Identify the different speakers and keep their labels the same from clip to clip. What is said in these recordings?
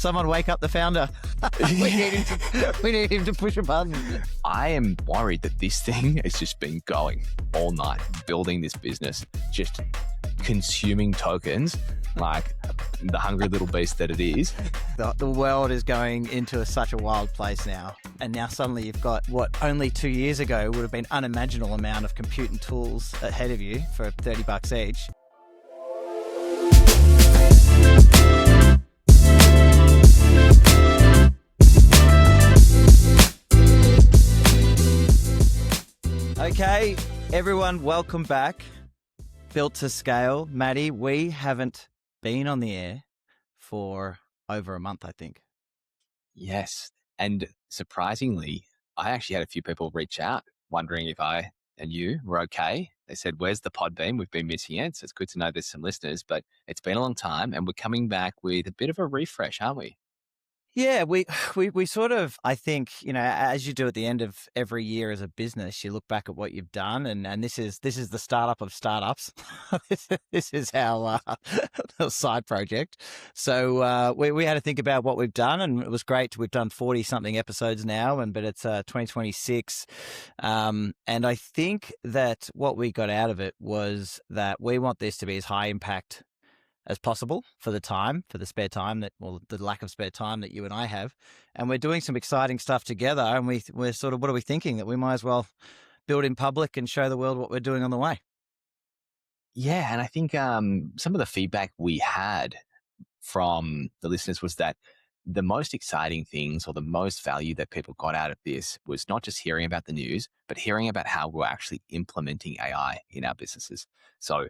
Speaker 1: Someone wake up the founder. we need him to push a button.
Speaker 2: I am worried that this thing has just been going all night, building this business, just consuming tokens like the hungry little beast that it is.
Speaker 1: The world is going into such a wild place now. And now suddenly you've got what only 2 years ago would have been unimaginable amount of compute and tools ahead of you for $30 each. Okay, everyone, welcome back. Built to Scale. Maddie, we haven't been on the air for over a month, I think.
Speaker 2: Yes. And surprisingly, I actually had a few people reach out wondering if I and you were okay. They said, where's the pod been? We've been missing it. So it's good to know there's some listeners, but it's been a long time and we're coming back with a bit of a refresh, aren't we?
Speaker 1: Yeah, we sort of, I think, as you do at the end of every year as a business, you look back at what you've done, and this is the startup of startups. This is our side project. So we had to think about what we've done, and it was great. We've done 40 something episodes now, but it's 2026, and I think that what we got out of it was that we want this to be as high impact as possible for the spare time the lack of spare time that you and I have. And we're doing some exciting stuff together. And we're sort of, what are we thinking? That we might as well build in public and show the world what we're doing on the way.
Speaker 2: Yeah. And I think some of the feedback we had from the listeners was that the most exciting things or the most value that people got out of this was not just hearing about the news, but hearing about how we're actually implementing AI in our businesses. So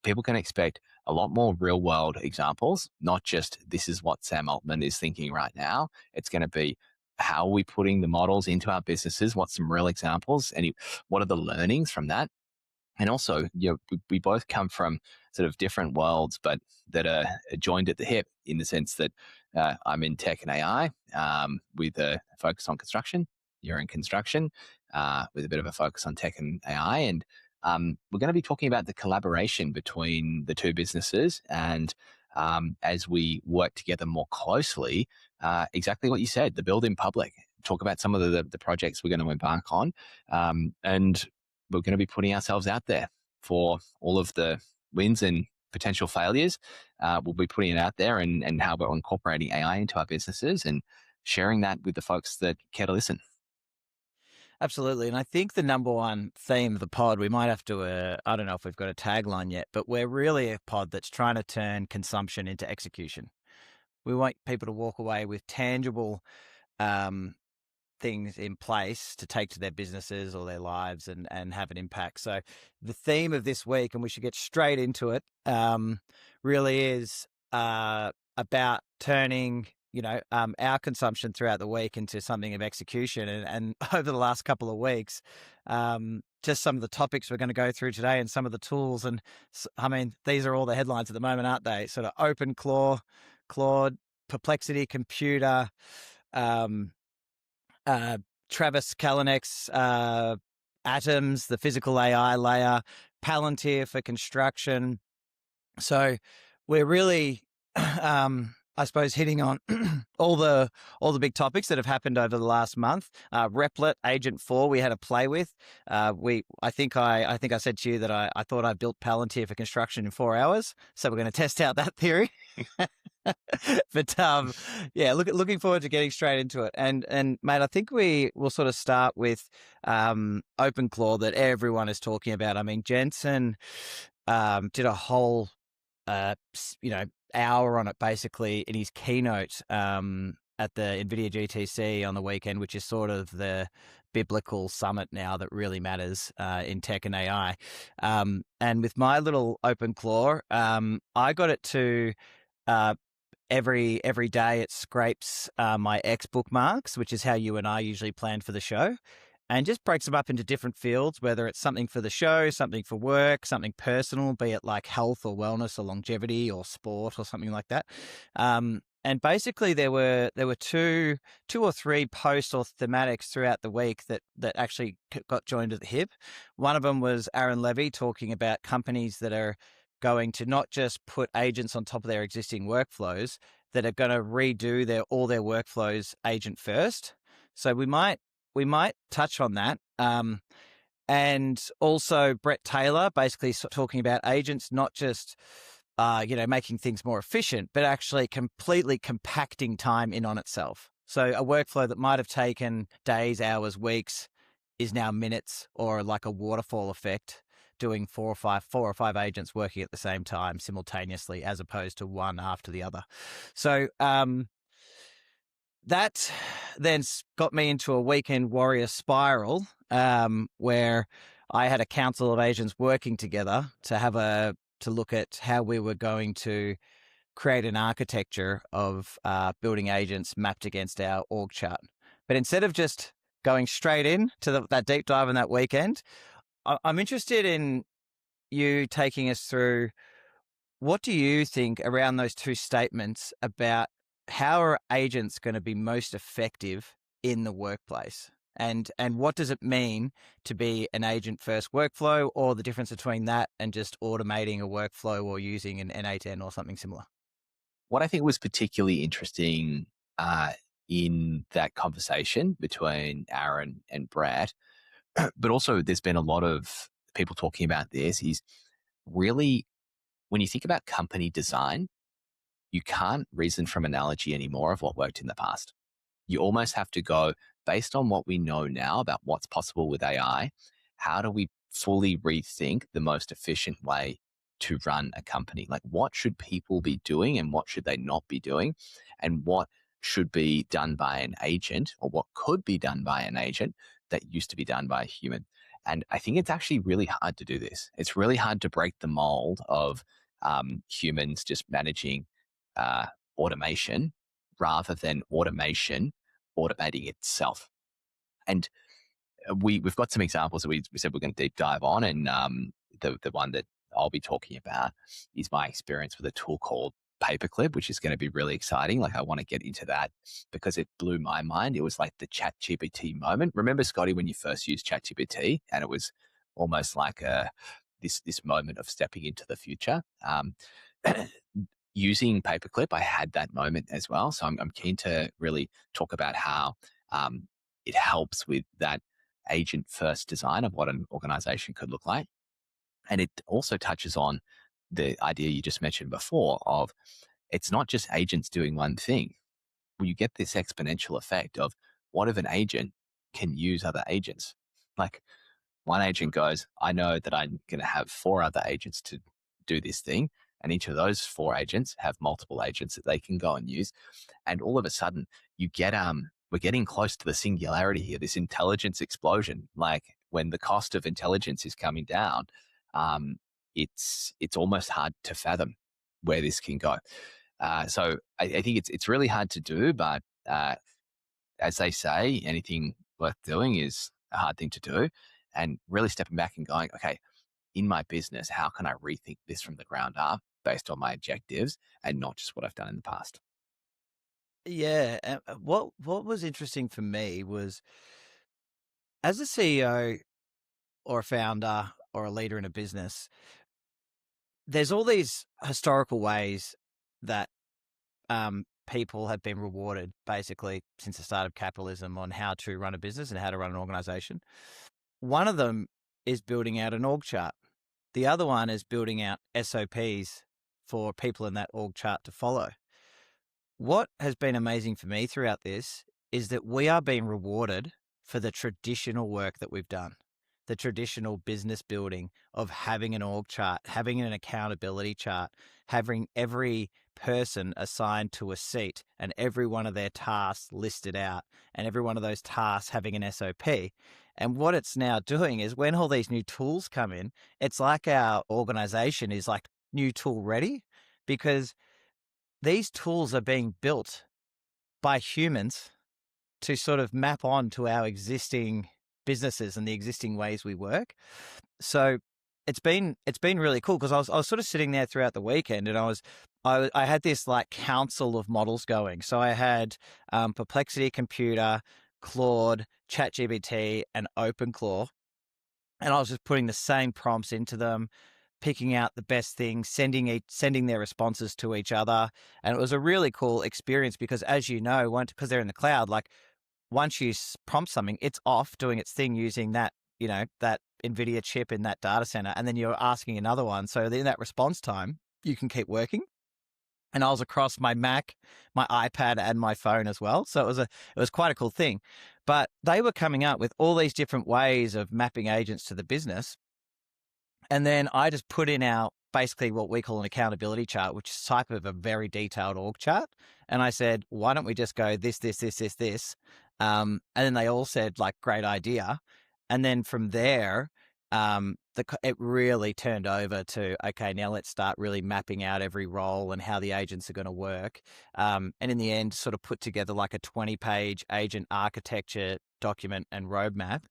Speaker 2: people can expect a lot more real world examples, not just this is what Sam Altman is thinking right now. It's going to be how are we putting the models into our businesses? What's some real examples? And what are the learnings from that? And also, we both come from sort of different worlds, but that are joined at the hip in the sense that I'm in tech and AI with a focus on construction. You're in construction with a bit of a focus on tech and AI. And we're going to be talking about the collaboration between the two businesses and as we work together more closely, exactly what you said, the build in public, talk about some of the projects we're going to embark on. And we're going to be putting ourselves out there for all of the wins and potential failures. We'll be putting it out there and how we're incorporating AI into our businesses and sharing that with the folks that care to listen.
Speaker 1: Absolutely. And I think the number one theme of the pod, we might have to, I don't know if we've got a tagline yet, but we're really a pod that's trying to turn consumption into execution. We want people to walk away with tangible things in place to take to their businesses or their lives and have an impact. So the theme of this week, and we should get straight into it, really is about turning our consumption throughout the week into something of execution. And over the last couple of weeks, just some of the topics we're going to go through today and some of the tools. And I mean, these are all the headlines at the moment, aren't they? Sort of OpenClaw, Claude, Perplexity Computer, Travis Kalanick's Atoms, the physical AI layer, Palantir for construction. So we're really I suppose hitting on all the big topics that have happened over the last month. Replit, Agent 4, we had a play with. I think I said to you that I thought I built Palantir for construction in 4 hours. So we're going to test out that theory. But yeah, looking forward to getting straight into it. And mate, I think we will sort of start with OpenClaw that everyone is talking about. I mean, Jensen did a whole hour on it basically in his keynote at the NVIDIA GTC on the weekend, which is sort of the biblical summit now that really matters in tech and AI. And with my little OpenClaw, I got it to every day it scrapes my X bookmarks, which is how you and I usually plan for the show, and just breaks them up into different fields, whether it's something for the show, something for work, something personal, be it like health or wellness or longevity or sport or something like that. And basically there were two or three posts or thematics throughout the week that actually got joined at the hip. One of them was Aaron Levy talking about companies that are going to not just put agents on top of their existing workflows, that are going to redo all their workflows agent first. So we might touch on that. And also Brett Taylor basically talking about agents, not just making things more efficient, but actually completely compacting time in on itself. So a workflow that might have taken days, hours, weeks is now minutes, or like a waterfall effect, doing four or five agents working at the same time simultaneously, as opposed to one after the other. So that then got me into a weekend warrior spiral, where I had a council of agents working together to look at how we were going to create an architecture of building agents mapped against our org chart. But instead of just going straight in to that deep dive in that weekend, I'm interested in you taking us through, what do you think around those two statements about how are agents going to be most effective in the workplace? And what does it mean to be an agent first workflow, or the difference between that and just automating a workflow or using an N8N or something similar?
Speaker 2: What I think was particularly interesting in that conversation between Aaron and Brad, but also there's been a lot of people talking about this, is really when you think about company design, you can't reason from analogy anymore of what worked in the past. You almost have to go based on what we know now about what's possible with AI. How do we fully rethink the most efficient way to run a company? Like, what should people be doing and what should they not be doing? And what should be done by an agent, or what could be done by an agent that used to be done by a human? And I think it's actually really hard to do this. It's really hard to break the mold of humans just managing automation rather than automation automating itself. And we've got some examples that we said we're going to deep dive on. And the one that I'll be talking about is my experience with a tool called Paperclip, which is going to be really exciting. Like, I want to get into that because it blew my mind. It was like the ChatGPT moment. Remember, Scotty, when you first used ChatGPT, and it was almost like this moment of stepping into the future. Using Paperclip, I had that moment as well. So I'm keen to really talk about how it helps with that agent first design of what an organization could look like. And it also touches on the idea you just mentioned before of, it's not just agents doing one thing. Well, you get this exponential effect of, what if an agent can use other agents? Like, one agent goes, I know that I'm going to have 4 other agents to do this thing. And each of those 4 agents have multiple agents that they can go and use. And all of a sudden you get, we're getting close to the singularity here, this intelligence explosion. Like, when the cost of intelligence is coming down, it's almost hard to fathom where this can go. So I think it's really hard to do, but as they say, anything worth doing is a hard thing to do. And really stepping back and going, okay, in my business, how can I rethink this from the ground up based on my objectives and not just what I've done in the past?
Speaker 1: Yeah. What was interesting for me was, as a CEO or a founder or a leader in a business, there's all these historical ways that people have been rewarded basically since the start of capitalism on how to run a business and how to run an organization. One of them is building out an org chart. The other one is building out SOPs for people in that org chart to follow. What has been amazing for me throughout this is that we are being rewarded for the traditional work that we've done, the traditional business building of having an org chart, having an accountability chart, having every person assigned to a seat and every one of their tasks listed out, and every one of those tasks having an SOP. And what it's now doing is, when all these new tools come in, it's like our organization is like new tool ready, because these tools are being built by humans to sort of map on to our existing businesses and the existing ways we work. So it's been really cool, because I was sort of sitting there throughout the weekend, and I had this like council of models going. So I had Perplexity Computer, Claude, ChatGPT, and OpenClaw, and I was just putting the same prompts into them, picking out the best things, sending their responses to each other. And it was a really cool experience because, as you know, because they're in the cloud, like once you prompt something, it's off doing its thing using that, that NVIDIA chip in that data center. And then you're asking another one. So in that response time, you can keep working. And I was across my Mac, my iPad, and my phone as well. So it was quite a cool thing. But they were coming up with all these different ways of mapping agents to the business. And then I just put in basically what we call an accountability chart, which is type of a very detailed org chart. And I said, why don't we just go this, this, this, this, this? And then they all said, like, great idea. And then from there, it really turned over to, okay, now let's start really mapping out every role and how the agents are going to work. And in the end, sort of put together like a 20-page agent architecture document and roadmap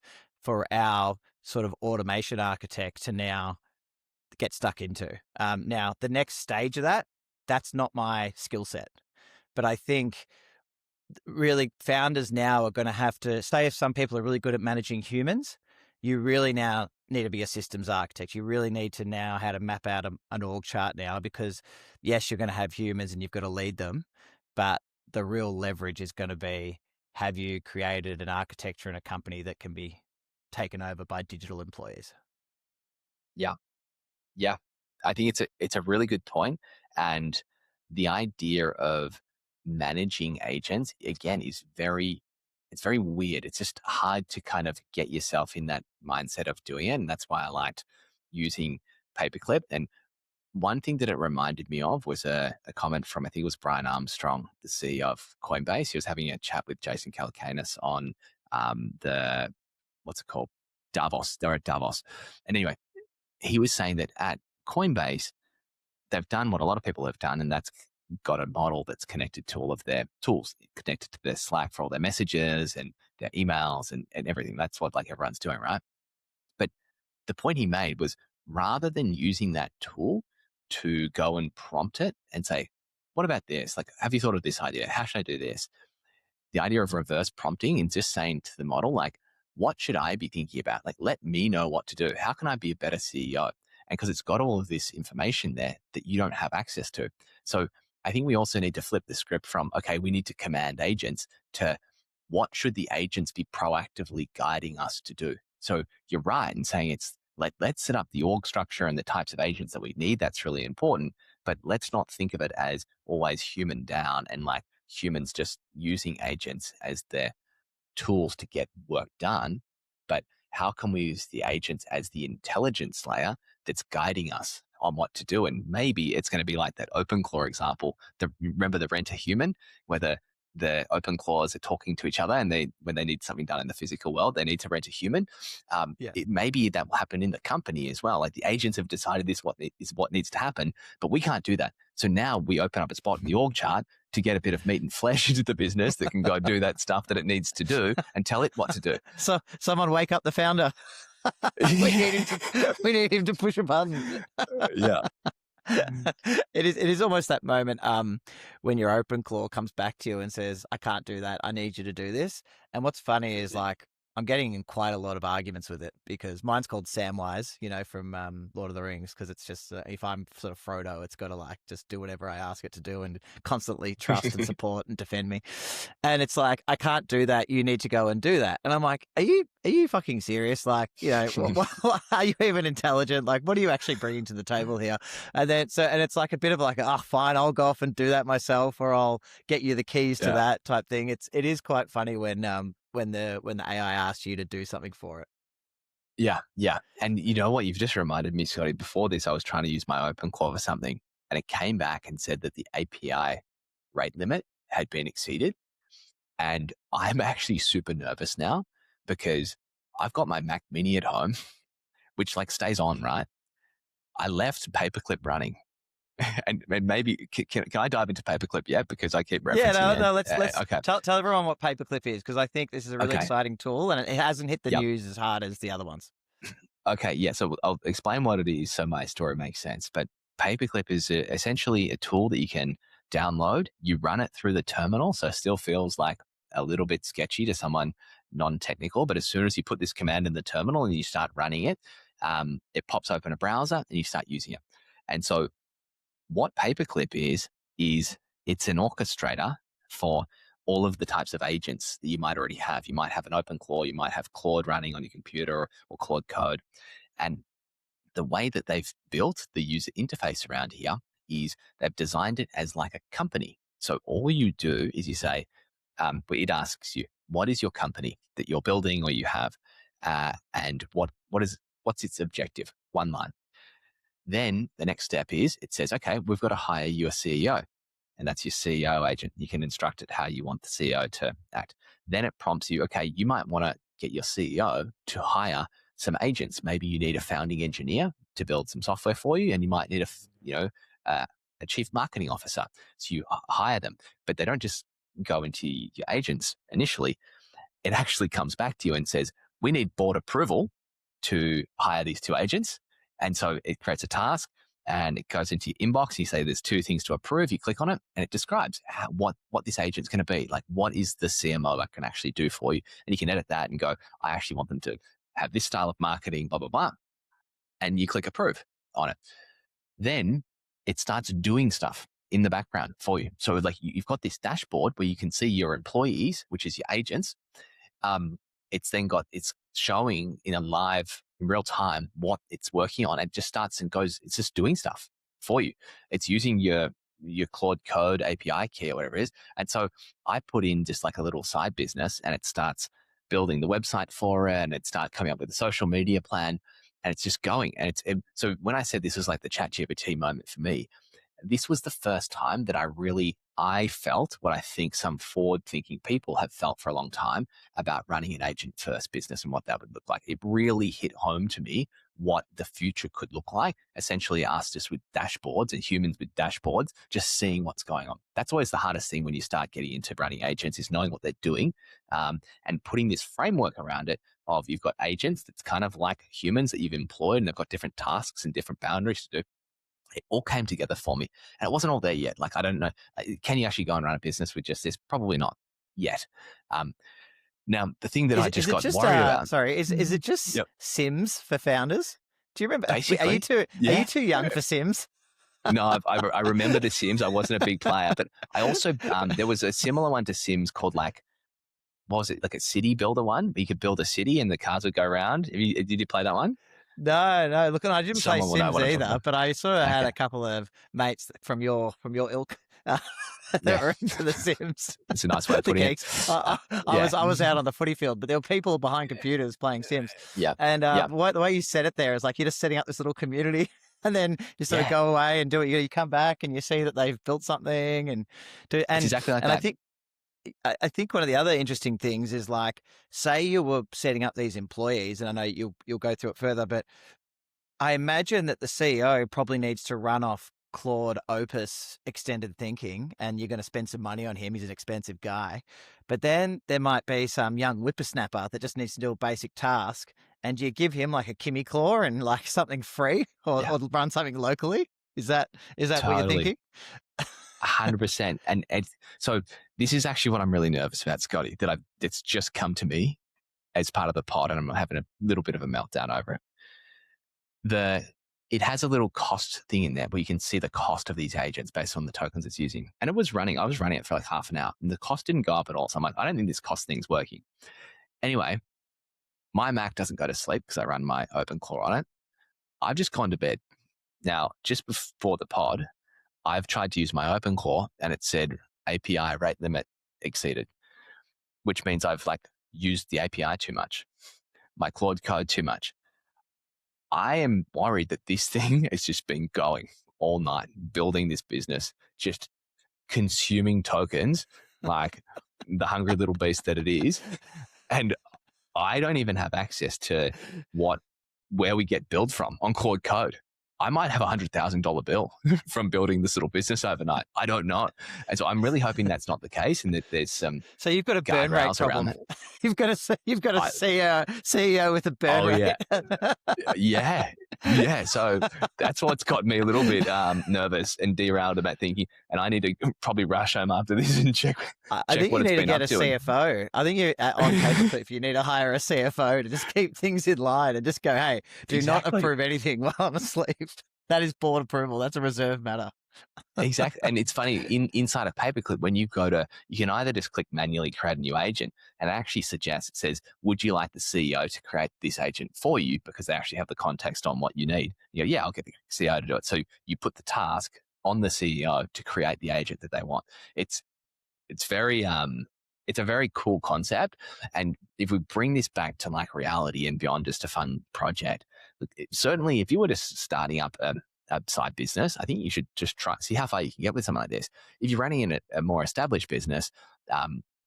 Speaker 1: for our sort of automation architect to now get stuck into. Now, the next stage of that's not my skill set. But I think really founders now are going to have to say, if some people are really good at managing humans, you really now need to be a systems architect. You really need to know how to map out an org chart now, because yes, you're going to have humans and you've got to lead them, but the real leverage is going to be, have you created an architecture in a company that can be taken over by digital employees?
Speaker 2: Yeah. I think it's a really good point. And the idea of managing agents, again, it's very weird. It's just hard to kind of get yourself in that mindset of doing it. And that's why I liked using Paperclip. And one thing that it reminded me of was a comment from, I think it was Brian Armstrong, the CEO of Coinbase. He was having a chat with Jason Calacanis on what's it called? Davos. They're at Davos. And anyway, he was saying that at Coinbase, they've done what a lot of people have done, and that's got a model that's connected to all of their tools, connected to their Slack for all their messages and their emails and everything. That's what like everyone's doing, right? But the point he made was, rather than using that tool to go and prompt it and say, what about this? Like, have you thought of this idea? How should I do this? The idea of reverse prompting and just saying to the model, like, what should I be thinking about? Like, let me know what to do. How can I be a better CEO? And because it's got all of this information there that you don't have access to. So I think we also need to flip the script from, okay, we need to command agents, to what should the agents be proactively guiding us to do? So you're right in saying it's like, let's set up the org structure and the types of agents that we need. That's really important. But let's not think of it as always human down and like humans just using agents as their tools to get work done. But how can we use the agents as the intelligence layer that's guiding us on what to do? And maybe it's going to be like that OpenClaw example. Remember the rent a human, where the open claws are talking to each other, and when they need something done in the physical world, they need to rent a human. Maybe that will happen in the company as well. Like, the agents have decided this is what needs to happen, but we can't do that. So now we open up a spot in the org chart to get a bit of meat and flesh into the business that can go do that stuff that it needs to do and tell it what to do.
Speaker 1: So someone wake up the founder. we need him to push a button.
Speaker 2: Yeah.
Speaker 1: It is almost that moment when your OpenClaw comes back to you and says, I can't do that, I need you to do this. And what's funny is, like, I'm getting in quite a lot of arguments with it, because mine's called Samwise, from Lord of the Rings, because it's just, if I'm sort of Frodo, it's got to like just do whatever I ask it to do and constantly trust and support and defend me. And it's like, I can't do that, you need to go and do that. And I'm like, are you fucking serious? Like, are you even intelligent? Like, what are you actually bringing to the table here? And then, and it's like a bit of like, oh, fine, I'll go off and do that myself, or I'll get you the keys to that type thing. It is quite funny when the AI asks you to do something for it.
Speaker 2: Yeah. And you know what? You've just reminded me, Scotty, before this, I was trying to use my OpenClaw for something, and it came back and said that the API rate limit had been exceeded. And I'm actually super nervous now, because I've got my Mac Mini at home, which like stays on, right? I left Paperclip running. And maybe can I dive into Paperclip yet? Because I keep referencing
Speaker 1: no. Let's
Speaker 2: okay.
Speaker 1: Tell everyone what Paperclip is, because I think this is a really exciting tool, and it hasn't hit the news as hard as the other ones.
Speaker 2: Okay, yeah. So I'll explain what it is so my story makes sense. But Paperclip is essentially a tool that you can download. You run it through the terminal, so it still feels like a little bit sketchy to someone non-technical. But as soon as you put this command in the terminal and you start running it, it pops open a browser and you start using it. And so what Paperclip is it's an orchestrator for all of the types of agents that you might already have. You might have an OpenClaw, you might have Claude running on your computer or Claude Code. And the way that they've built the user interface around here is they've designed it as like a company. So all you do is you say, it asks you, what is your company that you're building or you have? And what's its objective? One line. Then the next step is it says, okay, we've got to hire you a CEO. And that's your CEO agent. You can instruct it how you want the CEO to act. Then it prompts you, okay, you might want to get your CEO to hire some agents. Maybe you need a founding engineer to build some software for you, and you might need a chief marketing officer. So you hire them, but they don't just go into your agents initially. It actually comes back to you and says, we need board approval to hire these two agents. And so it creates a task and it goes into your inbox. You say there's two things to approve. You click on it and it describes what this agent's going to be. Like, what is the CMO that can actually do for you? And you can edit that and go, I actually want them to have this style of marketing, blah, blah, blah. And you click approve on it. Then it starts doing stuff in the background for you. So like you've got this dashboard where you can see your employees, which is your agents. It's showing in real time what it's working on. It just starts and goes, it's just doing stuff for you. It's using your Claude Code API key or whatever it is. And so I put in just like a little side business and it starts building the website for it and it starts coming up with a social media plan and it's just going. And so when I said this was like the ChatGPT moment for me, this was the first time that I felt what I think some forward-thinking people have felt for a long time about running an agent-first business and what that would look like. It really hit home to me what the future could look like. Essentially, us just with dashboards and humans with dashboards, just seeing what's going on. That's always the hardest thing when you start getting into running agents is knowing what they're doing and putting this framework around it of you've got agents that's kind of like humans that you've employed and they've got different tasks and different boundaries to do. It all came together for me. And it wasn't all there yet. Like, I don't know. Can you actually go and run a business with just this? Probably not yet. Now, the thing that I just got worried about.
Speaker 1: Sorry, is it just Sims for founders? Do you remember?
Speaker 2: Basically,
Speaker 1: are you too young for Sims?
Speaker 2: No, I remember the Sims. I wasn't a big player. But I also, there was a similar one to Sims called what was it? Like a city builder one? Where you could build a city and the cars would go around. Did you play that one?
Speaker 1: No. Look, I didn't play Sims either, but I sort of had a couple of mates from your ilk that were into the Sims.
Speaker 2: It's a nice way of putting it.
Speaker 1: I was out on the footy field, but there were people behind computers playing Sims.
Speaker 2: Yeah.
Speaker 1: And the way you said it there is like you're just setting up this little community. And then you sort of go away and do it. You come back and you see that they've built something and do. And
Speaker 2: it's exactly like that.
Speaker 1: I think one of the other interesting things is like, say you were setting up these employees, and I know you'll go through it further, but I imagine that the CEO probably needs to run off Claude Opus extended thinking, and you're going to spend some money on him. He's an expensive guy. But then there might be some young whippersnapper that just needs to do a basic task, and you give him like a Kimmy Claw and like something free or run something locally. Is that
Speaker 2: Totally.
Speaker 1: what you're thinking?
Speaker 2: 100%. And so this is actually what I'm really nervous about, Scotty, it's just come to me as part of the pod and I'm having a little bit of a meltdown over it. It has a little cost thing in there where you can see the cost of these agents based on the tokens it's using. And I was running it for like half an hour and the cost didn't go up at all. So I'm like, I don't think this cost thing's working. Anyway, my Mac doesn't go to sleep because I run my OpenClaw on it. I've just gone to bed. Now, just before the pod, I've tried to use my OpenClaw and it said API rate limit exceeded, which means I've like used the API too much, my Claude Code too much. I am worried that this thing has just been going all night, building this business, just consuming tokens like the hungry little beast that it is. And I don't even have access to where we get billed from on Claude Code. I might have $100,000 bill from building this little business overnight. I don't know. And so I'm really hoping that's not the case and that there's some
Speaker 1: So you've got a burn rate problem. You've got a CEO with a burn rate.
Speaker 2: Yeah. Yeah, so that's what's got me a little bit nervous and derailed about thinking, and I need to probably rush home after this and
Speaker 1: I
Speaker 2: check
Speaker 1: think
Speaker 2: what
Speaker 1: you
Speaker 2: it's
Speaker 1: need to
Speaker 2: been
Speaker 1: get
Speaker 2: up
Speaker 1: a
Speaker 2: to. And
Speaker 1: CFO. I think you on Paperclip, you need to hire a CFO to just keep things in line and just go, hey, do not
Speaker 2: exactly,
Speaker 1: approve anything while I'm asleep. That is board approval. That's a reserve matter.
Speaker 2: exactly. And it's funny, inside of Paperclip, when you go to, you can either just click manually create a new agent, and it actually suggests, it says, would you like the CEO to create this agent for you? Because they actually have the context on what you need. You go, yeah, I'll get the CEO to do it. So you put the task on the CEO to create the agent that they want. It's it's very it's a very cool concept. And if we bring this back to like reality and beyond just a fun project, look, certainly if you were just starting up a side business, I think you should just try see how far you can get with something like this. If you're running in a more established business,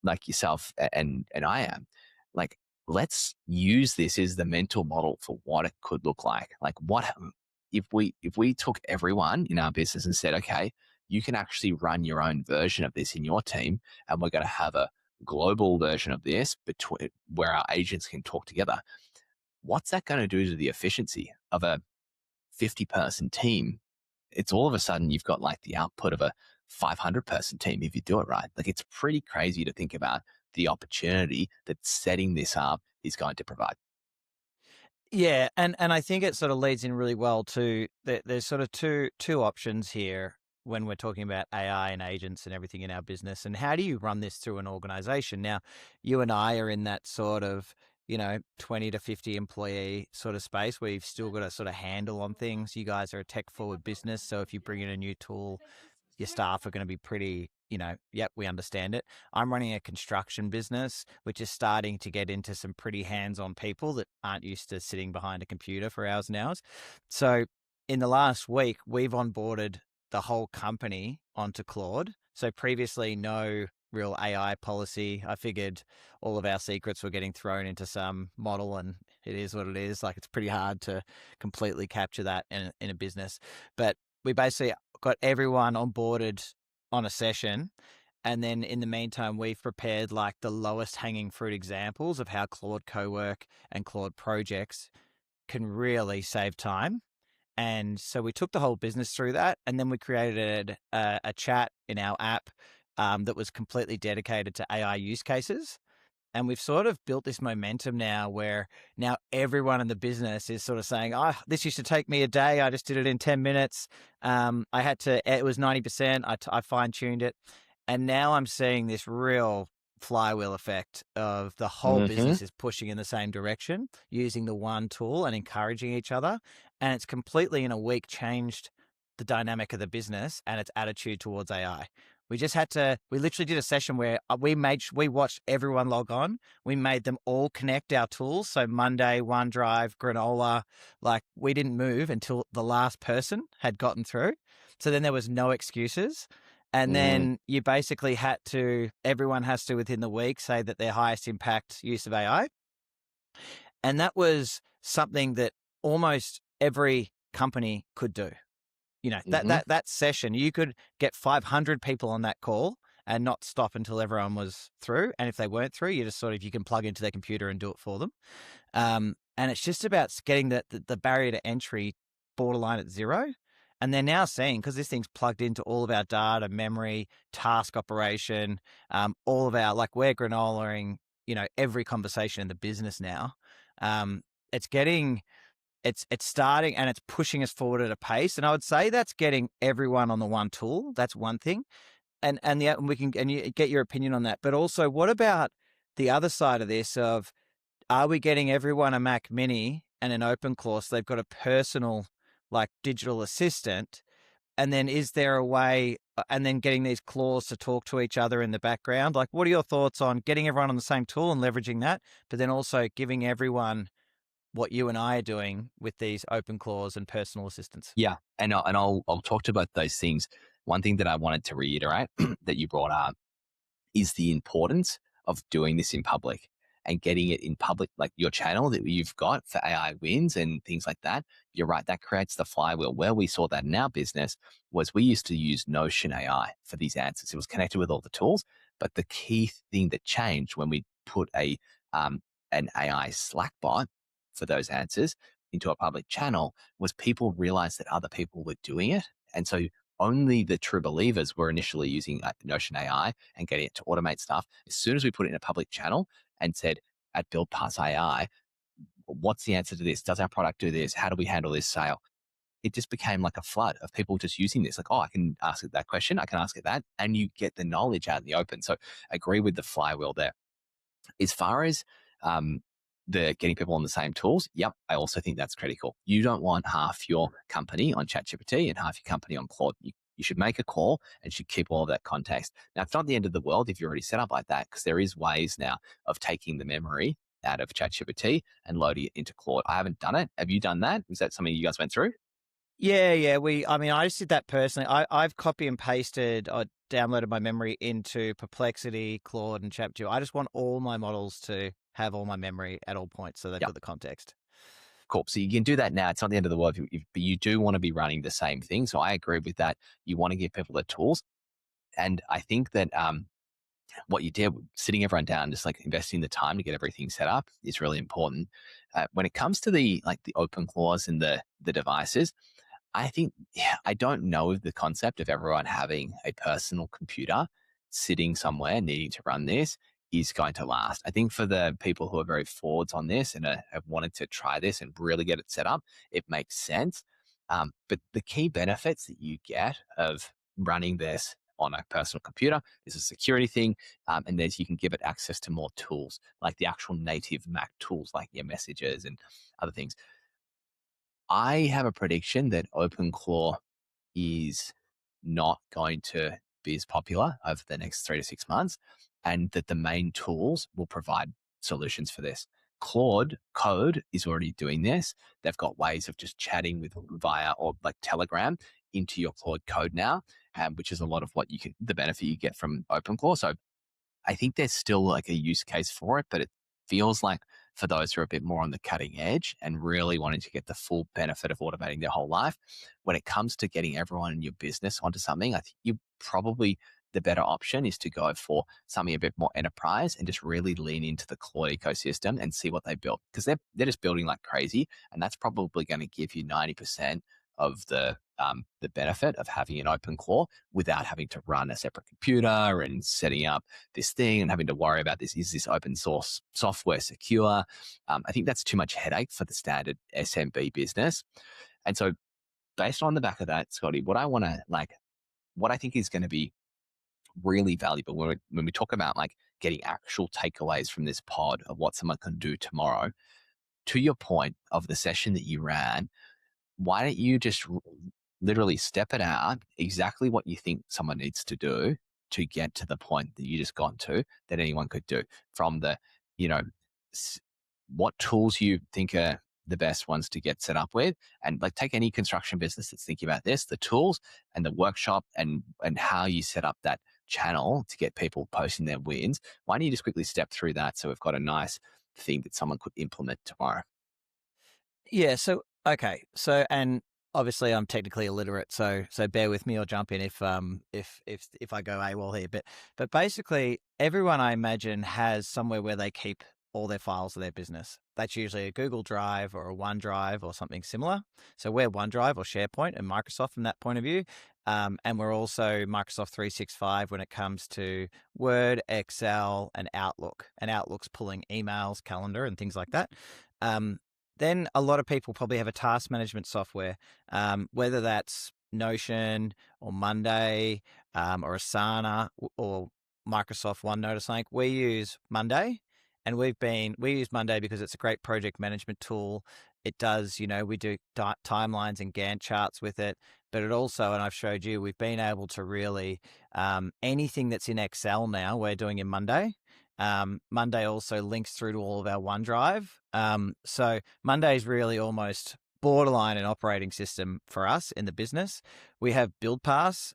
Speaker 2: like yourself and I am, like, let's use this as the mental model for what it could look like. Like, what if we took everyone in our business and said, okay, you can actually run your own version of this in your team, and we're going to have a global version of this between where our agents can talk together. What's that going to do to the efficiency of a 50-person team? It's all of a sudden you've got like the output of a 500-person team if you do it right. Like, it's pretty crazy to think about the opportunity that setting this up is going to provide.
Speaker 1: Yeah, and I think it sort of leads in really well to there's sort of two options here when we're talking about AI and agents and everything in our business, and how do you run this through an organization? Now, you and I are in that sort of 20 to 50 employee sort of space where you've still got a sort of handle on things. You guys are a tech forward business, so if you bring in a new tool, your staff are going to be pretty, yep, we understand it. I'm running a construction business, which is starting to get into some pretty hands-on people that aren't used to sitting behind a computer for hours and hours. So in the last week, we've onboarded the whole company onto Claude. So previously, no real AI policy. I figured all of our secrets were getting thrown into some model, and it is what it is. Like, it's pretty hard to completely capture that in a business. But we basically got everyone onboarded on a session. And then in the meantime, we've prepared like the lowest hanging fruit examples of how Claude Cowork and Claude projects can really save time. And so we took the whole business through that. And then we created a chat in our app that was completely dedicated to AI use cases. And we've sort of built this momentum now where now everyone in the business is sort of saying, oh, this used to take me a day. I just did it in 10 minutes. It was 90%. I fine tuned it. And now I'm seeing this real flywheel effect of the whole
Speaker 2: Mm-hmm.
Speaker 1: business is pushing in the same direction, using the one tool and encouraging each other. And it's completely in a week changed the dynamic of the business and its attitude towards AI. We literally did a session where we watched everyone log on. We made them all connect our tools. So Monday, OneDrive, Granola, like, we didn't move until the last person had gotten through. So then there was no excuses. And
Speaker 2: Mm.
Speaker 1: then you basically everyone has to within the week say that their highest impact use of AI. And that was something that almost every company could do.
Speaker 2: Mm-hmm.
Speaker 1: That session, you could get 500 people on that call and not stop until everyone was through. And if they weren't through, you can plug into their computer and do it for them. And it's just about getting the barrier to entry borderline at zero. And they're now seeing, because this thing's plugged into all of our data, memory, task operation, all of our, like, we're granolaing, every conversation in the business now. It's getting it's starting and it's pushing us forward at a pace. And I would say that's getting everyone on the one tool. That's one thing. And you get your opinion on that. But also, what about the other side of this of, are we getting everyone a Mac Mini and an open course? They've got a personal, like, digital assistant. And then is there a way, and then getting these claws to talk to each other in the background? Like, what are your thoughts on getting everyone on the same tool and leveraging that, but then also giving everyone what you and I are doing with these open claws and personal assistants?
Speaker 2: Yeah, and I'll talk to both those things. One thing that I wanted to reiterate that you brought up is the importance of doing this in public and getting it in public, like your channel that you've got for AI wins and things like that. You're right, that creates the flywheel. Where we saw that in our business was we used to use Notion AI for these answers. It was connected with all the tools, but the key thing that changed when we put an AI Slack bot for those answers into a public channel was people realized that other people were doing it. And so only the true believers were initially using Notion AI and getting it to automate stuff. As soon as we put it in a public channel and said at Build Pass AI, what's the answer to this? Does our product do this? How do we handle this sale? It just became like a flood of people just using this. Like, oh, I can ask it that question. I can ask it that. And you get the knowledge out in the open. So I agree with the flywheel there. As far as um, the getting people on the same tools, yep, I also think that's critical. You don't want half your company on ChatGPT and half your company on Claude. You should make a call and should keep all of that context. Now, it's not the end of the world if you're already set up like that, because there is ways now of taking the memory out of ChatGPT and loading it into Claude. I haven't done it. Have you done that? Was that something you guys went through?
Speaker 1: Yeah. I just did that personally. I've copy and pasted or downloaded my memory into Perplexity, Claude, and ChatGPT. I just want all my models to have all my memory at all points, so they've
Speaker 2: Yep.
Speaker 1: got the context.
Speaker 2: Cool. So you can do that now. It's not the end of the world, but you do want to be running the same thing. So I agree with that. You want to give people the tools. And I think that what you did, sitting everyone down, just like investing the time to get everything set up, is really important. When it comes to the open clause and the devices, I think, yeah, I don't know of the concept of everyone having a personal computer sitting somewhere needing to run this is going to last. I think for the people who are very forwards on this and have wanted to try this and really get it set up, it makes sense. But the key benefits that you get of running this on a personal computer is a security thing, and there's you can give it access to more tools like the actual native Mac tools like your messages and other things. I have a prediction that OpenClaw is not going to be as popular over the next 3 to 6 months, and that the main tools will provide solutions for this. Claude Code is already doing this. They've got ways of just chatting with via or like Telegram into your Claude Code now, which is a lot of what the benefit you get from OpenClaw. So I think there's still like a use case for it, but it feels like for those who are a bit more on the cutting edge and really wanting to get the full benefit of automating their whole life, when it comes to getting everyone in your business onto something, I think you probably the better option is to go for something a bit more enterprise and just really lean into the Claude ecosystem and see what they built, because they're just building like crazy, and that's probably going to give you 90% of the benefit of having an open claw without having to run a separate computer and setting up this thing and having to worry about this. Is this open source software secure? I think that's too much headache for the standard SMB business. And so based on the back of that, Scotty, what I think is going to be really valuable when we talk about like getting actual takeaways from this pod of what someone can do tomorrow, to your point of the session that you ran, why don't you just literally step it out exactly what you think someone needs to do to get to the point that you just got to that anyone could do, from the, you know, what tools you think are the best ones to get set up with, and like take any construction business that's thinking about this, the tools and the workshop and how you set up that channel to get people posting their wins. Why don't you just quickly step through that so we've got a nice thing that someone could implement tomorrow?
Speaker 1: Yeah. So okay. So and obviously I'm technically illiterate, so bear with me or jump in if I go AWOL here. But basically, everyone I imagine has somewhere where they keep all their files of their business. That's usually a Google Drive or a OneDrive or something similar. So we're OneDrive or SharePoint and Microsoft from that point of view. And we're also Microsoft 365 when it comes to Word, Excel, and Outlook. And Outlook's pulling emails, calendar, and things like that. Then a lot of people probably have a task management software, whether that's Notion or Monday or Asana or Microsoft OneNote or something. We use Monday, and we use Monday because it's a great project management tool. It does, we do timelines and Gantt charts with it, but it also, and I've showed you, we've been able to really anything that's in Excel now, we're doing in Monday. Monday also links through to all of our OneDrive. So Monday is really almost borderline an operating system for us in the business. We have BuildPass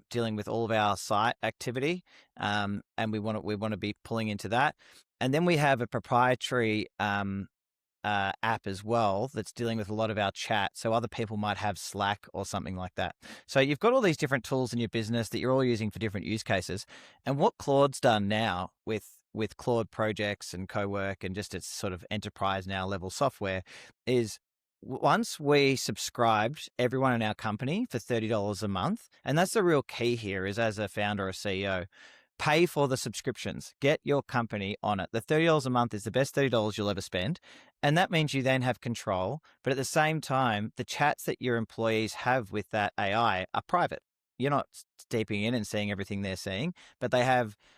Speaker 1: dealing with all of our site activity, and we want to be pulling into that. And then we have a proprietary app as well that's dealing with a lot of our chat. So other people might have Slack or something like that. So you've got all these different tools in your business that you're all using for different use cases. And what Claude's done now with Claude projects and co-work and just its sort of enterprise now level software is once we subscribed everyone in our company for $30 a month, and that's the real key here is as a founder or CEO, pay for the subscriptions, get your company on it. The $30 a month is the best $30 you'll ever spend. And that means you then have control. But at the same time, the chats that your employees have with that AI are private. You're not steeping in and seeing everything they're seeing, but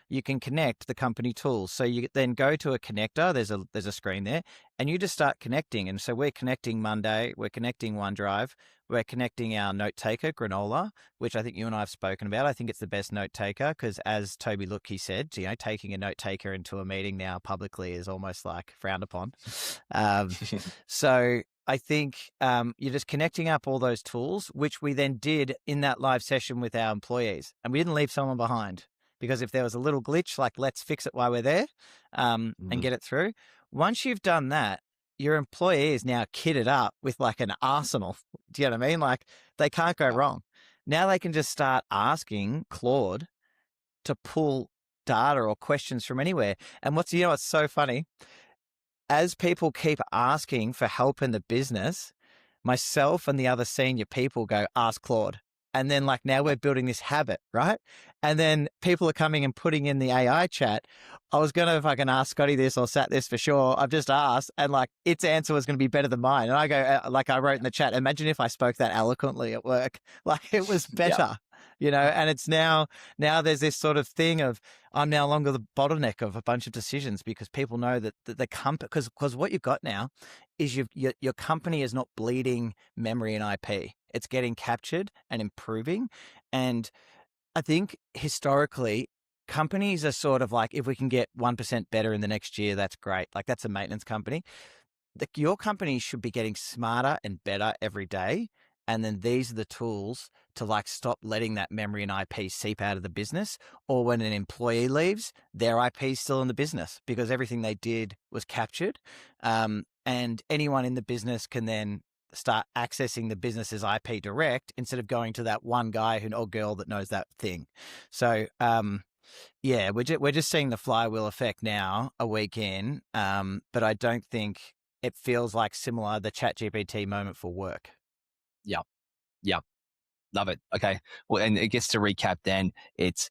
Speaker 1: you can connect the company tools. So you then go to a connector, there's a screen there, and you just start connecting. And so we're connecting Monday, we're connecting OneDrive, we're connecting our note taker, Granola, which I think you and I have spoken about. I think it's the best note taker because, as Toby Look, said, taking a note taker into a meeting now publicly is almost like frowned upon. So I think you're just connecting up all those tools, which we then did in that live session with our employees. And we didn't leave someone behind because if there was a little glitch, like let's fix it while we're there and get it through. Once you've done that, your employee is now kitted up with like an arsenal. Do you know what I mean? Like they can't go wrong. Now they can just start asking Claude to pull data or questions from anywhere. And what's so funny? As people keep asking for help in the business, myself and the other senior people go, ask Claude. And then like now we're building this habit, right? And then people are coming and putting in the AI chat. I was going to fucking ask Scotty this or Sat this for sure. I've just asked and like its answer was going to be better than mine. And I go, like I wrote in the chat, imagine if I spoke that eloquently at work. Like it was better. And it's now there's this sort of thing of I'm no longer the bottleneck of a bunch of decisions because people know that the company, because what you've got now is your company is not bleeding memory and IP. It's getting captured and improving. And I think historically, companies are sort of like, if we can get 1% better in the next year, that's great. Like that's a maintenance company. Your company should be getting smarter and better every day. And then these are the tools to like stop letting that memory and IP seep out of the business. Or when an employee leaves, their IP is still in the business because everything they did was captured. And anyone in the business can then start accessing the business's IP direct instead of going to that one guy or girl that knows that thing. So, we're just seeing the flywheel effect now a week in, but I don't think it feels like similar the ChatGPT moment for work.
Speaker 2: Yeah. Love it. Okay. Well, and I guess to recap then, it's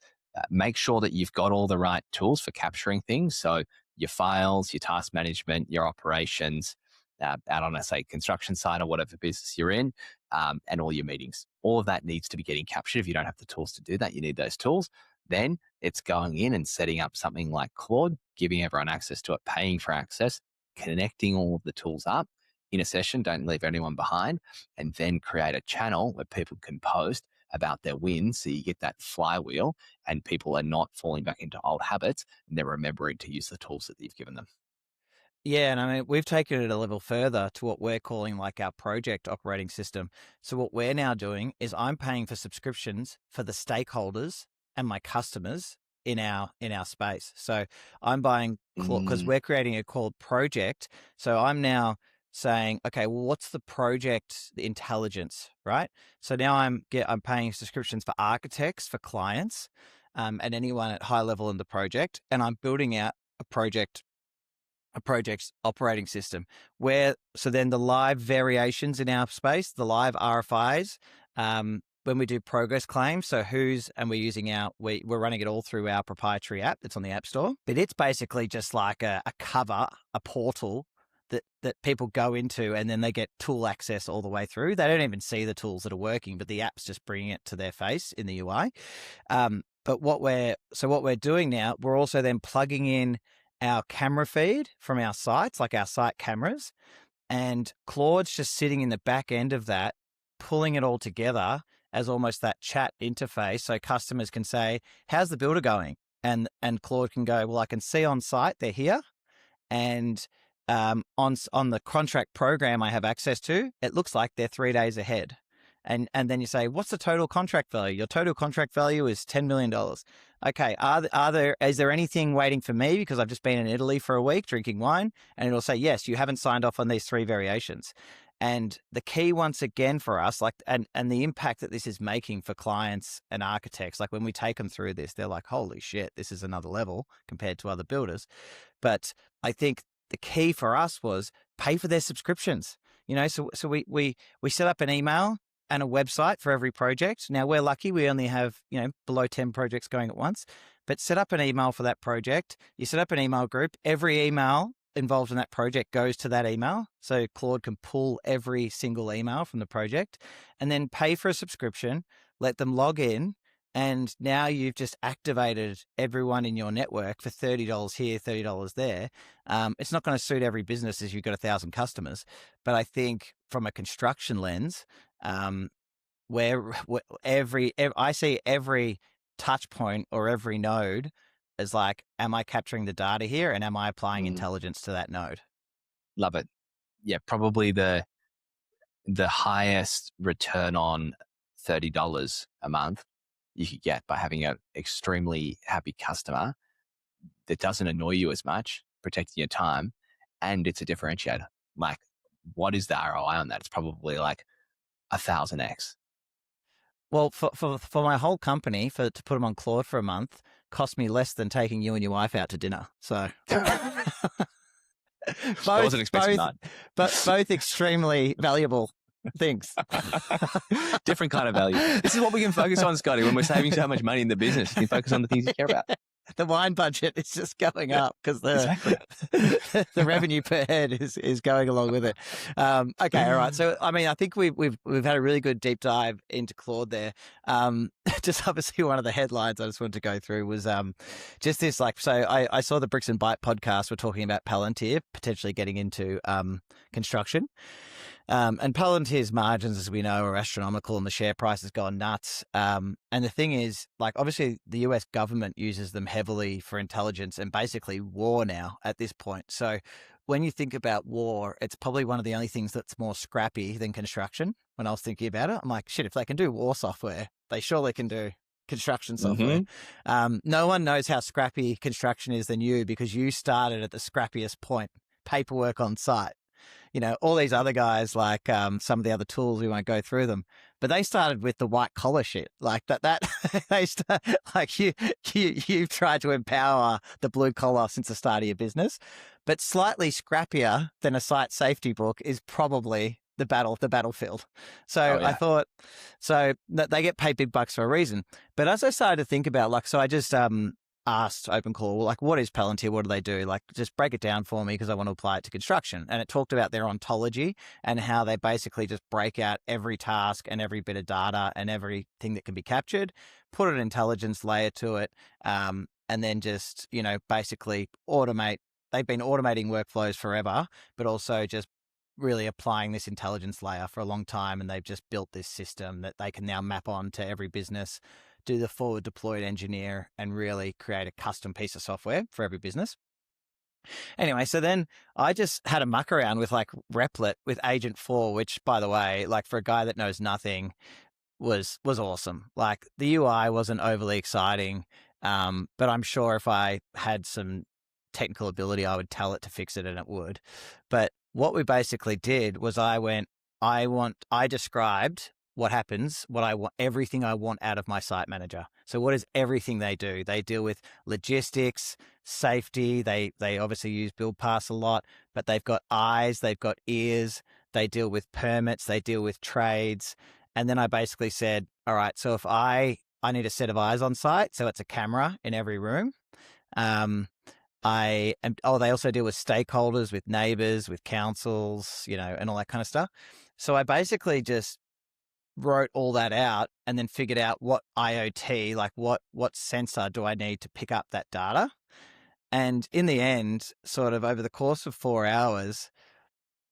Speaker 2: make sure that you've got all the right tools for capturing things. So your files, your task management, your operations, out on a, say, construction site or whatever business you're in, and all your meetings. All of that needs to be getting captured. If you don't have the tools to do that, you need those tools. Then it's going in and setting up something like Claude, giving everyone access to it, paying for access, connecting all of the tools up in a session. Don't leave anyone behind, and then create a channel where people can post about their wins. So you get that flywheel and people are not falling back into old habits and they're remembering to use the tools that you've given them.
Speaker 1: Yeah, and I mean, we've taken it a level further to what we're calling like our project operating system. So what we're now doing is I'm paying for subscriptions for the stakeholders and my customers in our space. So I'm buying because we're creating a called project. So I'm now saying, okay, well, what's the project intelligence, right? So now I'm paying subscriptions for architects, for clients, and anyone at high level in the project, and I'm building out a project's operating system so then the live variations in our space, the live RFIs, when we do progress claims, so we're using we're running it all through our proprietary app that's on the App Store, but it's basically just like a cover, a portal that people go into and then they get tool access all the way through. They don't even see the tools that are working, but the app's just bringing it to their face in the UI. But what we're doing now, we're also then plugging in our camera feed from our sites, like our site cameras, and Claude's just sitting in the back end of that, pulling it all together as almost that chat interface. So customers can say, how's the builder going? And Claude can go, well, I can see on site they're here. And on the contract program I have access to, it looks like they're 3 days ahead. And then you say, what's the total contract value? Your total contract value is $10 million. Okay, is there anything waiting for me because I've just been in Italy for a week drinking wine? And it'll say, yes, you haven't signed off on these 3 variations. And the key once again for us, like, and the impact that this is making for clients and architects, like when we take them through this, they're like, holy shit, this is another level compared to other builders. But I think the key for us was pay for their subscriptions. So we set up an email and a website for every project. Now we're lucky; we only have below 10 projects going at once. But set up an email for that project. You set up an email group. Every email involved in that project goes to that email. So Claude can pull every single email from the project and then pay for a subscription, let them log in. And now you've just activated everyone in your network for $30 here, $30 there. It's not going to suit every business as you've got 1,000 customers. But I think from a construction lens, where I see every touch point or every node is like, am I capturing the data here and am I applying intelligence to that node?
Speaker 2: Love it. Yeah, probably the highest return on $30 a month you could get by having an extremely happy customer that doesn't annoy you as much, protecting your time, and it's a differentiator. Like, what is the ROI on that? It's probably like 1,000x.
Speaker 1: Well, for my whole company, to put them on Claude for a month, cost me less than taking you and your wife out to dinner. So
Speaker 2: Wasn't expecting that.
Speaker 1: But both extremely valuable things.
Speaker 2: Different kind of value. This is what we can focus on, Scotty, when we're saving so much money in the business. You can focus on the things you care about.
Speaker 1: The wine budget is just going up because the revenue per head is going along with it. Okay, all right. So, I mean, I think we've had a really good deep dive into Claude there. Just obviously one of the headlines I just wanted to go through was just this, like, so I saw the Bricks and Byte podcast. We're talking about Palantir potentially getting into construction. And Palantir's margins, as we know, are astronomical and the share price has gone nuts. And the thing is, like, obviously the US government uses them heavily for intelligence and basically war now at this point. So when you think about war, it's probably one of the only things that's more scrappy than construction. When I was thinking about it, I'm like, shit, if they can do war software, they surely can do construction software. No one knows how scrappy construction is than you because you started at the scrappiest point, paperwork on site. All these other guys, like some of the other tools, we won't go through them, but they started with the white collar shit, like that. Like you've tried to empower the blue collar since the start of your business, but slightly scrappier than a site safety book is probably the battlefield. So I thought, so that they get paid big bucks for a reason. But as I started to think about, like, so I just asked OpenClaw, like, what is Palantir? What do they do? Like, just break it down for me because I want to apply it to construction. And it talked about their ontology and how they basically just break out every task and every bit of data and everything that can be captured, put an intelligence layer to it, and then just, basically automate. They've been automating workflows forever, but also just really applying this intelligence layer for a long time. And they've just built this system that they can now map on to every business, do the forward deployed engineer, and really create a custom piece of software for every business. Anyway, so then I just had a muck around with like Replit with Agent 4, which, by the way, like for a guy that knows nothing, was awesome. Like the UI wasn't overly exciting, but I'm sure if I had some technical ability, I would tell it to fix it and it would. But what we basically did was I described what happens, what I want, everything I want out of my site manager. So what is everything they do? They deal with logistics, safety. They obviously use BuildPass a lot, but they've got eyes, they've got ears. They deal with permits, they deal with trades. And then I basically said, all right, so if I need a set of eyes on site, so it's a camera in every room. They also deal with stakeholders, with neighbors, with councils, and all that kind of stuff. So I basically just wrote all that out and then figured out what IoT, like what sensor do I need to pick up that data. And in the end, sort of over the course of 4 hours,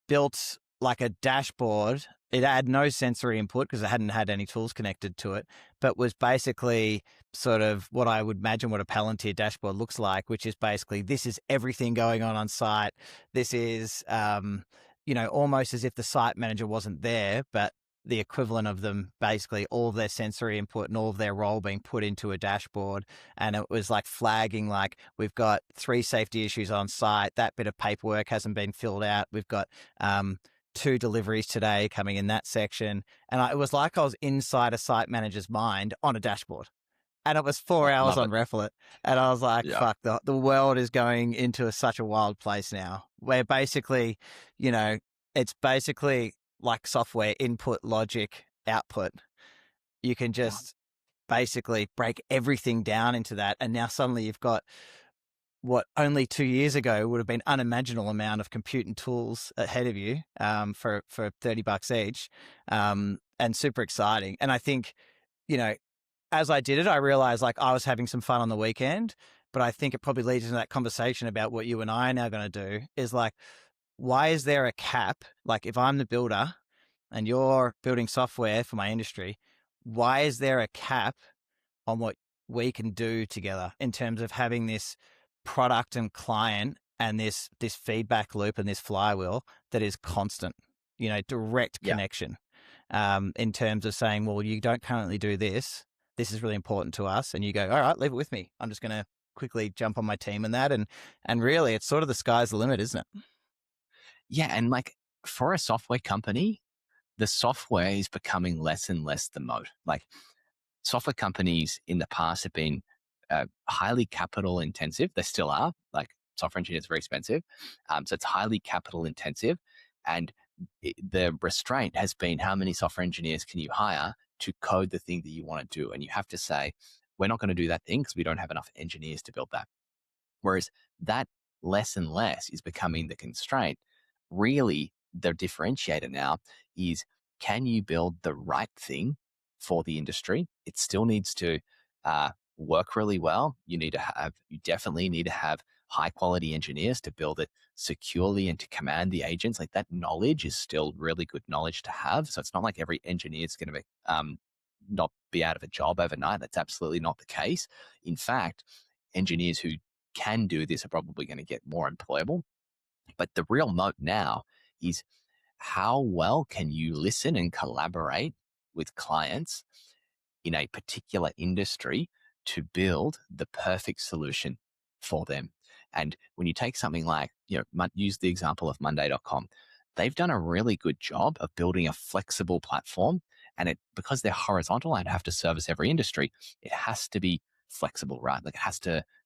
Speaker 1: built like a dashboard. It had no sensory input because it hadn't had any tools connected to it, but was basically sort of what I would imagine what a Palantir dashboard looks like, which is basically, this is everything going on site. This is, almost as if the site manager wasn't there, but the equivalent of them, basically all of their sensory input and all of their role being put into a dashboard. And it was like flagging, like, we've got 3 safety issues on site. That bit of paperwork hasn't been filled out. We've got 2 deliveries today coming in that section. And it was like I was inside a site manager's mind on a dashboard. And it was 4 hours on Replit. And I was like, fuck, the world is going into such a wild place now where basically, It's basically like software input, logic, output. You can
Speaker 2: Yeah.
Speaker 1: just basically break everything down into that. And now suddenly you've got what only 2 years ago would have been unimaginable amount of compute and tools ahead of you for $30 each, and super exciting. And I think, you know, as I did it, I realized like I was having some fun on the weekend, but I think it probably leads into that conversation about what you and I are now going to do is like, why is there a cap? Like if I'm the builder and you're building software for my industry, why is there a cap on what we can do together in terms of having this product and client and this feedback loop and this flywheel that is constant, direct
Speaker 2: Yeah.
Speaker 1: connection, in terms of saying, well, you don't currently do this. This is really important to us. And you go, all right, leave it with me. I'm just going to quickly jump on my team and that. And really it's sort of the sky's the limit, isn't it?
Speaker 2: Yeah. And like for a software company, the software is becoming less and less the moat. Like software companies in the past have been highly capital intensive. They still are. Like software engineers are very expensive. So it's highly capital intensive. And the restraint has been how many software engineers can you hire to code the thing that you want to do? And you have to say, we're not going to do that thing because we don't have enough engineers to build that. Whereas that less and less is becoming the constraint. Really, the differentiator now is, can you build the right thing for the industry? It still needs to work really well. You definitely need to have high quality engineers to build it securely and to command the agents. Like that knowledge is still really good knowledge to have. So it's not like every engineer is going to not be out of a job overnight. That's absolutely not the case. In fact, engineers who can do this are probably going to get more employable. But the real moat now is, how well can you listen and collaborate with clients in a particular industry to build the perfect solution for them. And when you take something like, use the example of Monday.com, they've done a really good job of building a flexible platform. And because they're horizontal and have to service every industry, it has to be flexible, right? Like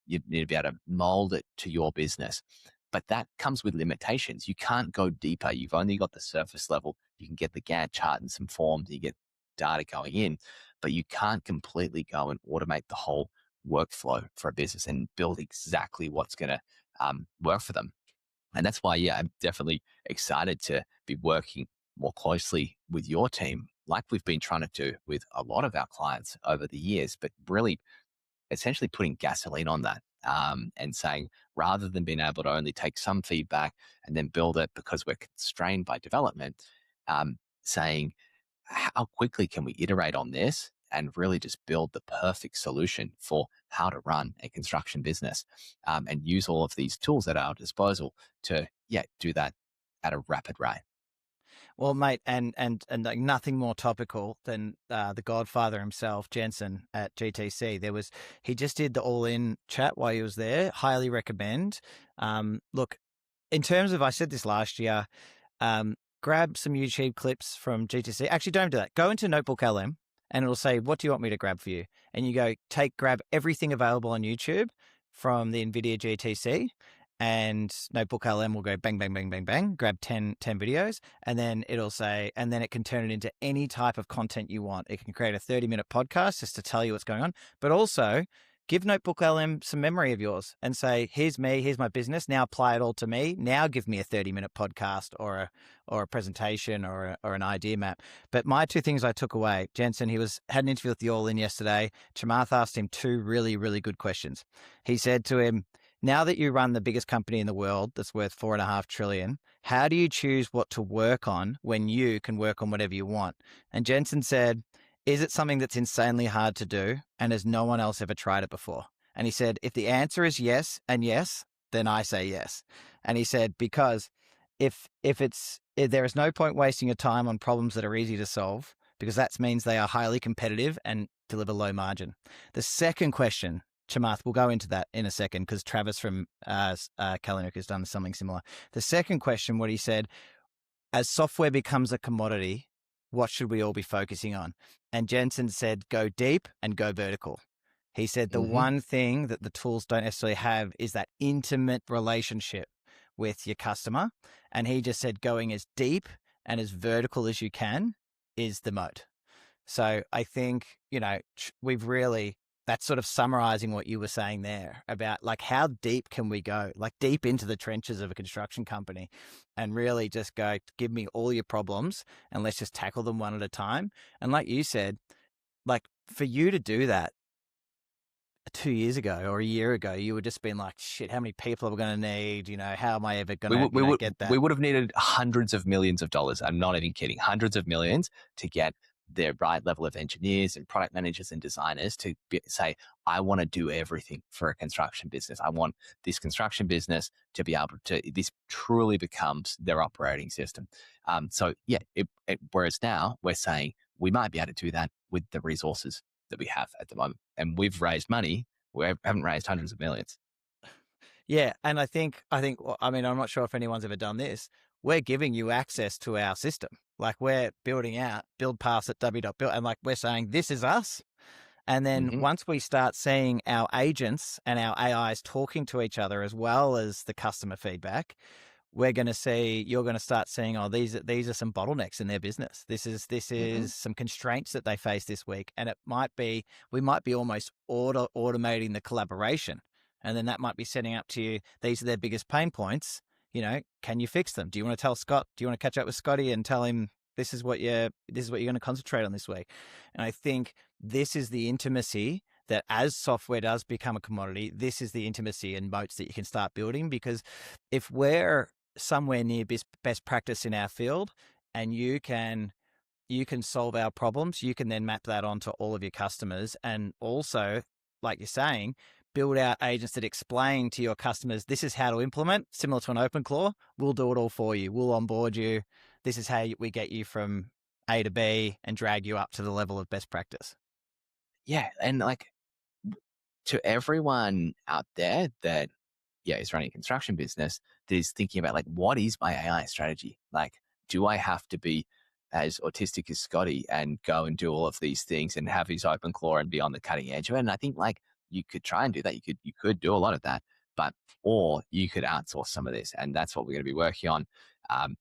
Speaker 2: you need to be able to mold it to your business. But that comes with limitations. You can't go deeper. You've only got the surface level. You can get the Gantt chart and some forms, you get data going in, but you can't completely go and automate the whole workflow for a business and build exactly what's going to work for them. And that's why, yeah, I'm definitely excited to be working more closely with your team, like we've been trying to do with a lot of our clients over the years, but really essentially putting gasoline on that, and saying, rather than being able to only take some feedback and then build it because we're constrained by development, saying, how quickly can we iterate on this and really just build the perfect solution for how to run a construction business, and use all of these tools at our disposal to, do that at a rapid rate.
Speaker 1: Well, mate, and like nothing more topical than the Godfather himself, Jensen at GTC. He just did the all-in chat while he was there. Highly recommend. Look, in terms of, I said this last year, grab some YouTube clips from GTC. Actually, don't do that. Go into Notebook LM and it'll say, what do you want me to grab for you? And you go, grab everything available on YouTube from the NVIDIA GTC, and Notebook LM will go bang, bang, bang, bang, bang, grab 10 videos, and then it'll say, and then it can turn it into any type of content you want. It can create a 30-minute podcast just to tell you what's going on, but also give Notebook LM some memory of yours and say, here's me, here's my business. Now apply it all to me. Now give me a 30-minute podcast or a presentation or an idea map. But my two things I took away, Jensen, had an interview with the All In yesterday. Chamath asked him two really, really good questions. He said to him, now that you run the biggest company in the world that's worth $4.5 trillion, how do you choose what to work on when you can work on whatever you want? And Jensen said, is it something that's insanely hard to do and has no one else ever tried it before? And he said, if the answer is yes and yes, then I say yes. And he said, because if there is no point wasting your time on problems that are easy to solve, because that means they are highly competitive and deliver low margin. The second question, Chamath, we'll go into that in a second because Travis from Kalinook has done something similar. The second question, what he said, as software becomes a commodity, what should we all be focusing on? And Jensen said, go deep and go vertical. He said the one thing that the tools don't necessarily have is that intimate relationship with your customer. And he just said going as deep and as vertical as you can is the moat. So I think, we've really, that's sort of summarizing what you were saying there about like how deep can we go, like deep into the trenches of a construction company and really just go, give me all your problems and let's just tackle them one at a time. And like you said, like for you to do that 2 years ago or a year ago, you would just been like, shit, how many people are we going to need? How am I ever going to get that?
Speaker 2: We would have needed hundreds of millions of dollars. I'm not even kidding. Hundreds of millions to get the right level of engineers and product managers and designers to say, I want to do everything for a construction business. I want this construction business to be able to, this truly becomes their operating system. Whereas now we're saying we might be able to do that with the resources that we have at the moment. And we've raised money. We haven't raised hundreds of millions.
Speaker 1: Yeah. And I think, I'm not sure if anyone's ever done this. We're giving you access to our system. Like we're building out build pass at w.build. And like we're saying, this is us. And then once we start seeing our agents and our AIs talking to each other as well as the customer feedback, you're going to start seeing, these are some bottlenecks in their business. This is some constraints that they face this week. And we might be almost automating the collaboration. And then that might be setting up to you, these are their biggest pain points. Can you fix them? Do you want to tell Scott? Do you want to catch up with Scotty and tell him this is what you're going to concentrate on this week? And I think this is the intimacy that as software does become a commodity, this is the intimacy and moats that you can start building. Because if we're somewhere near best practice in our field and you can solve our problems, you can then map that onto all of your customers. And also, like you're saying, build out agents that explain to your customers, this is how to implement, similar to an OpenClaw. We'll do it all for you. We'll onboard you. This is how we get you from A to B and drag you up to the level of best practice.
Speaker 2: Yeah. And like to everyone out there that, is running a construction business, that is thinking about like, what is my AI strategy? Like, do I have to be as autistic as Scotty and go and do all of these things and have his open claw and be on the cutting edge of it? And I think like you could try and do that. You could do a lot of that, or you could outsource some of this. And that's what we're going to be working on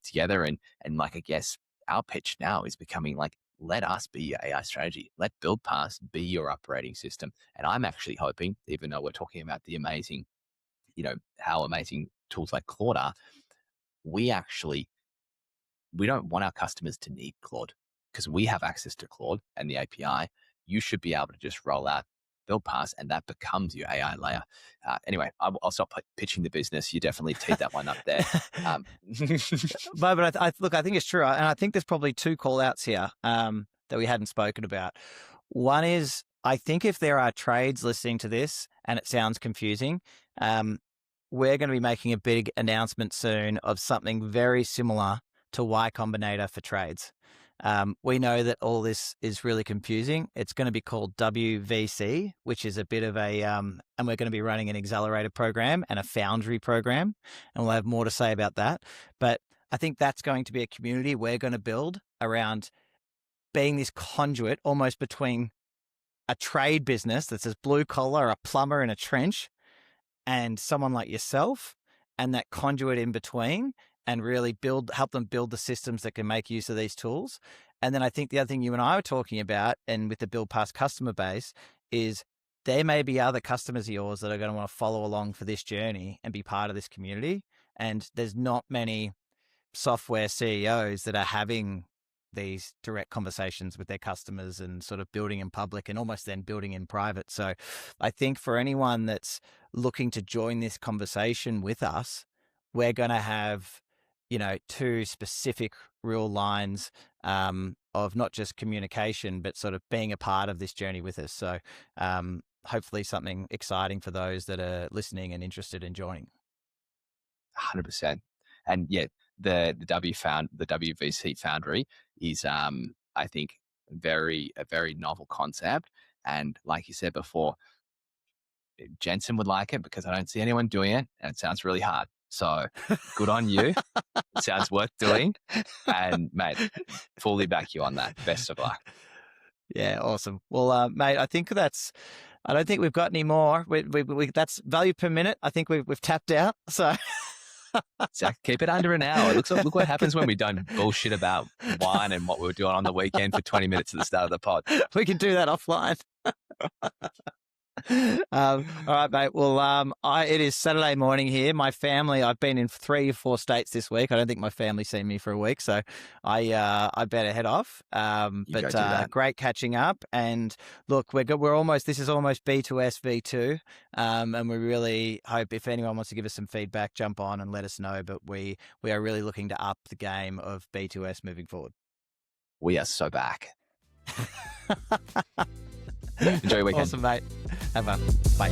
Speaker 2: together. And like, I guess our pitch now is becoming like, let us be your AI strategy. Let BuildPass be your operating system. And I'm actually hoping, even though we're talking about the amazing, how amazing tools like Claude are, we don't want our customers to need Claude because we have access to Claude and the API. You should be able to just roll out BuildPass and that becomes your AI layer. Anyway, I'll stop pitching the business. You definitely teed that one up there.
Speaker 1: But I think it's true. And I think there's probably two call outs here that we hadn't spoken about. One is, I think if there are trades listening to this and it sounds confusing, we're going to be making a big announcement soon of something very similar to Y Combinator for trades. We know that all this is really confusing. It's going to be called WVC, which is a bit of a, and we're going to be running an accelerator program and a foundry program, and we'll have more to say about that. But I think that's going to be a community we're going to build around being this conduit almost between a trade business that's as blue collar, a plumber in a trench, and someone like yourself, and that conduit in between, and really help them build the systems that can make use of these tools. And then I think the other thing you and I were talking about, and with the BuildPass customer base, is there may be other customers of yours that are going to want to follow along for this journey and be part of this community. And there's not many software CEOs that are having these direct conversations with their customers and sort of building in public and almost then building in private. So I think for anyone that's looking to join this conversation with us, we're going to have, two specific real lines of not just communication, but sort of being a part of this journey with us. So hopefully something exciting for those that are listening and interested in joining.
Speaker 2: 100%. And yeah, the WVC Foundry is, I think, a very novel concept. And like you said before, Jensen would like it because I don't see anyone doing it, and it sounds really hard. So good on you. It sounds worth doing. And mate, fully back you on that. Best of luck.
Speaker 1: Yeah, awesome. Well, mate, I don't think we've got any more. We that's value per minute. I think we've tapped out. So
Speaker 2: Zach, keep it under an hour. Look what happens when we don't bullshit about wine and what we were doing on the weekend for 20 minutes at the start of the pod.
Speaker 1: We can do that offline. All right, mate. Well, it is Saturday morning here. My family, I've been in 3 or 4 states this week. I don't think my family's seen me for a week, so I better head off. But great catching up. And look, we're almost. This is almost B2S V2, and we really hope if anyone wants to give us some feedback, jump on and let us know. But we are really looking to up the game of B2S moving forward.
Speaker 2: We are so back. Enjoy your weekend.
Speaker 1: Awesome, mate. Have fun. Bye.